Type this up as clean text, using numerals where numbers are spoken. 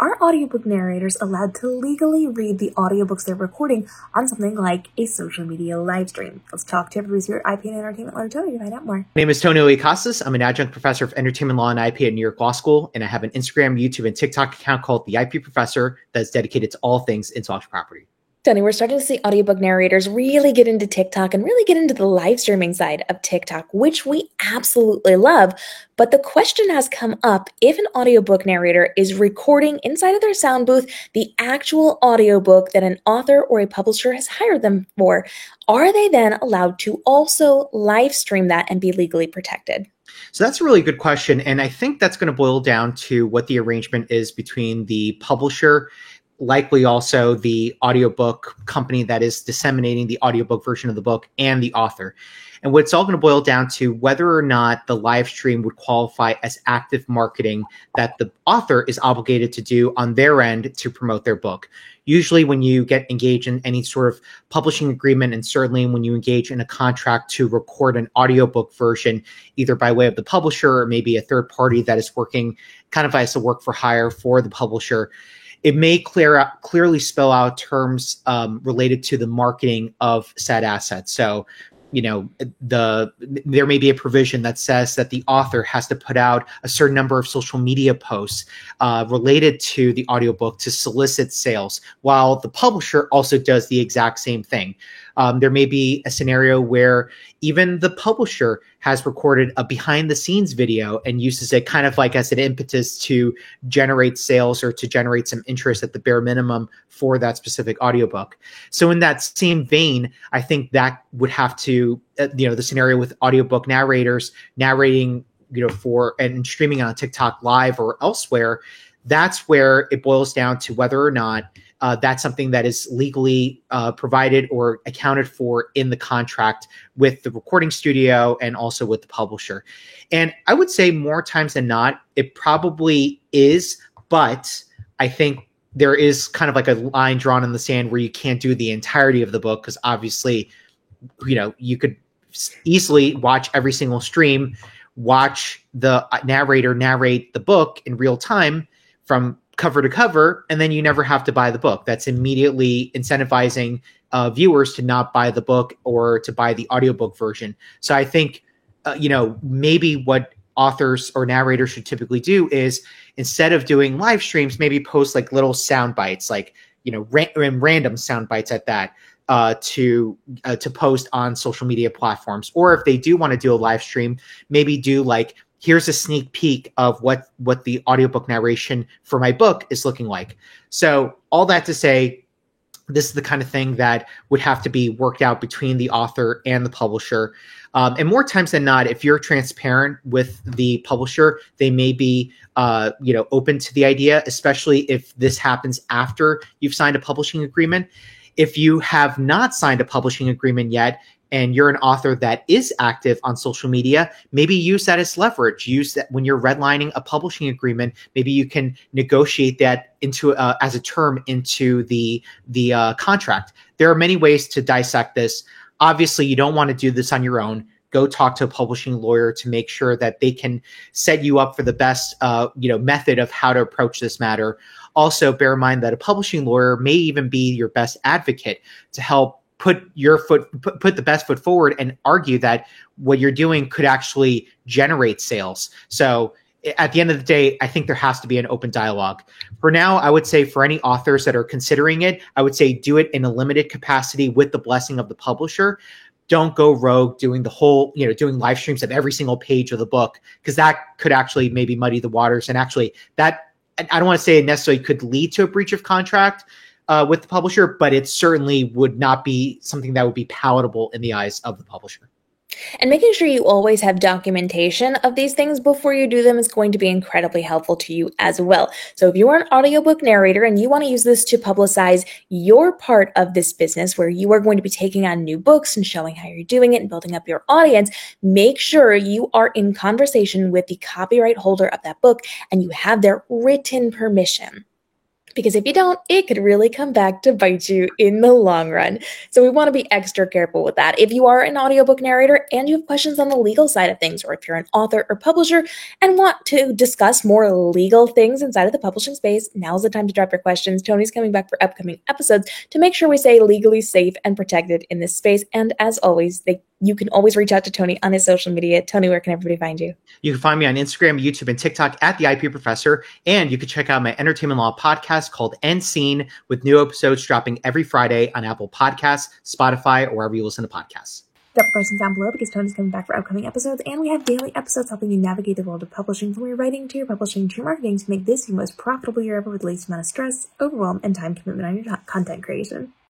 are audiobook narrators allowed to legally read the audiobooks they're recording on something like a social media live stream? Let's talk to everybody's here at IP and Entertainment Lawyer Tony to find out more. My name is Tony Oikasas. I'm an adjunct professor of entertainment law and IP at New York Law School, and I have an Instagram, YouTube, and TikTok account called The IP Professor that's dedicated to all things intellectual property. Tony, we're starting to see audiobook narrators really get into TikTok and really get into the live streaming side of TikTok, which we absolutely love. But the question has come up, if an audiobook narrator is recording inside of their sound booth the actual audiobook that an author or a publisher has hired them for, are they then allowed to also live stream that and be legally protected? So that's a really good question. And I think that's going to boil down to what the arrangement is between the publisher, likely also the audiobook company that is disseminating the audiobook version of the book, and the author. And what it's all going to boil down to whether or not the live stream would qualify as active marketing that the author is obligated to do on their end to promote their book. Usually when you get engaged in any sort of publishing agreement, and certainly when you engage in a contract to record an audiobook version, either by way of the publisher or maybe a third party that is working kind of as a work for hire for the publisher, it may clearly spell out terms related to the marketing of said assets. So, there may be a provision that says that the author has to put out a certain number of social media posts related to the audiobook to solicit sales, while the publisher also does the exact same thing. There may be a scenario where even the publisher has recorded a behind the scenes video and uses it kind of like as an impetus to generate sales or to generate some interest at the bare minimum for that specific audiobook. So in that same vein, I think that would have to, the scenario with audiobook narrators narrating, for and streaming on TikTok Live or elsewhere, that's where it boils down to whether or not that's something that is legally provided or accounted for in the contract with the recording studio and also with the publisher. And I would say more times than not, it probably is, but I think there is kind of like a line drawn in the sand where you can't do the entirety of the book, because obviously, you could easily watch every single stream, watch the narrator narrate the book in real time from cover to cover, and then you never have to buy the book. That's immediately incentivizing viewers to not buy the book or to buy the audiobook version. So I think, maybe what authors or narrators should typically do is, instead of doing live streams, maybe post like little sound bites, like, random sound bites at that, to post on social media platforms. Or if they do want to do a live stream, maybe do like, here's a sneak peek of what the audiobook narration for my book is looking like. So all that to say, this is the kind of thing that would have to be worked out between the author and the publisher. And more times than not, if you're transparent with the publisher, they may be, open to the idea, especially if this happens after you've signed a publishing agreement. If you have not signed a publishing agreement yet, and you're an author that is active on social media, maybe use that as leverage. Use that when you're redlining a publishing agreement. Maybe you can negotiate that into as a term into the contract. There are many ways to dissect this. Obviously, you don't want to do this on your own. Go talk to a publishing lawyer to make sure that they can set you up for the best method of how to approach this matter. Also, bear in mind that a publishing lawyer may even be your best advocate to help put the best foot forward and argue that what you're doing could actually generate sales. So at the end of the day, I think there has to be an open dialogue. For now, I would say for any authors that are considering it, I would say do it in a limited capacity with the blessing of the publisher. Don't go rogue doing the whole, doing live streams of every single page of the book, because that could actually maybe muddy the waters. And actually that, I don't want to say it necessarily could lead to a breach of contract with the publisher, but it certainly would not be something that would be palatable in the eyes of the publisher. And making sure you always have documentation of these things before you do them is going to be incredibly helpful to you as well. So if you are an audiobook narrator and you want to use this to publicize your part of this business, where you are going to be taking on new books and showing how you're doing it and building up your audience, make sure you are in conversation with the copyright holder of that book and you have their written permission. Because if you don't, it could really come back to bite you in the long run. So we want to be extra careful with that. If you are an audiobook narrator and you have questions on the legal side of things, or if you're an author or publisher and want to discuss more legal things inside of the publishing space, now's the time to drop your questions. Tony's coming back for upcoming episodes to make sure we stay legally safe and protected in this space. And as always, you can always reach out to Tony on his social media. Tony, where can everybody find you? You can find me on Instagram, YouTube, and TikTok at the IP Professor, and you can check out my entertainment law podcast called End Scene, with new episodes dropping every Friday on Apple Podcasts, Spotify, or wherever you listen to podcasts. Drop your questions down below because Tony's coming back for upcoming episodes, and we have daily episodes helping you navigate the world of publishing, from your writing to your publishing to your marketing, to make this your most profitable year ever with the least amount of stress, overwhelm, and time commitment on your content creation.